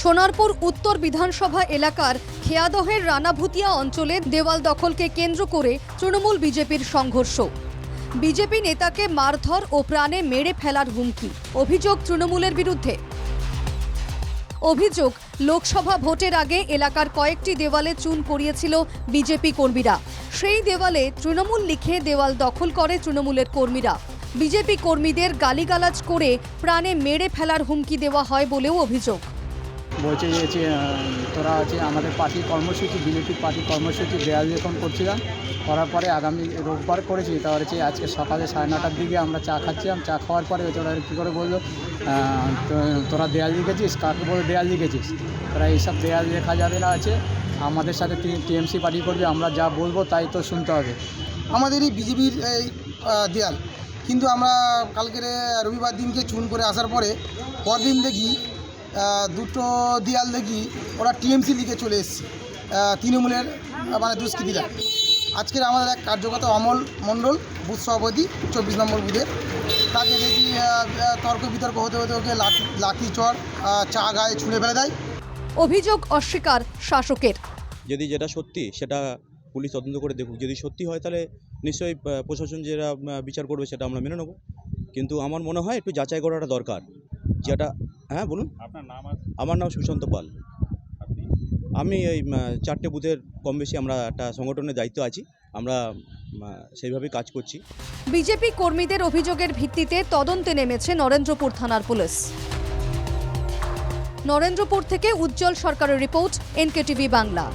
সোনারপুর উত্তর বিধানসভা এলাকার খেয়াদহের রানাভুতিয়া অঞ্চলে দেওয়াল দখলকে কেন্দ্র করে তৃণমূল বিজেপির সংঘর্ষ। বিজেপি নেতাকে মারধর ও প্রাণে মেরে ফেলার হুমকি। অভিযোগ তৃণমূলের বিরুদ্ধে। অভিযোগ, লোকসভা ভোটের আগে এলাকার কয়েকটি দেওয়ালে চুন করিয়েছিল বিজেপি কর্মীরা। সেই দেওয়ালে তৃণমূল লিখে দেওয়াল দখল করে তৃণমূলের কর্মীরা। বিজেপি কর্মীদের গালিগালাজ করে প্রাণে মেরে ফেলার হুমকি দেওয়া হয় বলেও অভিযোগ। বলছে যে তোরা আছে আমাদের পার্টির কর্মসূচি, বিজেপির পার্টির কর্মসূচি দেয়াল লিখন করছিলাম, করার পরে আগামী রোববার করেছি। তা হচ্ছে আজকে সকালে 9:30টার দিকে আমরা চা খাচ্ছিলাম। চা খাওয়ার পরে তোরা কী করে বললো তোরা দেয়াল লিখেছিস, কাকে বলে দেয়াল লিখেছিস, তোরা এইসব দেয়াল লেখা যাবে না, আছে আমাদের সাথে টিএমসি পার্টি করবে, আমরা যা বলবো তাই তো শুনতে হবে। আমাদেরই বিজেপির এই দেয়াল, কিন্তু আমরা কালকের রবিবার দিনকে চুন করে আসার পরে পরদিন দেখি দুটো দেয়াল দেখি ওরা টিএমসি লিখে চলে এসছে, তৃণমূলের মানে দুষ্কৃতীরা। আজকের আমাদের এক কার্যকর্তা অমল মণ্ডল, বুথ সভাপতি 24 নম্বর বুথের, তাকে দেখি তর্ক বিতর্ক হতে হতে ওকে লাঠি চড় চা গায়ে ছুঁড়ে ফেলে দেয়। অভিযোগ অস্বীকার শাসকের। যদি যেটা সত্যি সেটা পুলিশ তদন্ত করে দেখুক, যদি সত্যি হয় তাহলে নিশ্চয়ই প্রশাসন যেটা বিচার করবে সেটা আমরা মেনে নেব, কিন্তু আমার মনে হয় একটু যাচাই করাটা দরকার। যেটা হ্যাঁ বলুন। আপনার নাম? আমার নাম সুশান্ত পাল। আমি এই 4টে বুথের কম বেশি আমরা একটা সংগঠনের দায়িত্ব আছি, আমরা সেইভাবেই কাজ করছি। বিজেপি কর্মীদের অভিযোগের ভিত্তিতে তদন্তে নেমেছে নরেন্দ্রপুর থানার পুলিশ। নরেন্দ্রপুর থেকে উজ্জ্বল সরকারের রিপোর্ট, NKTV বাংলা।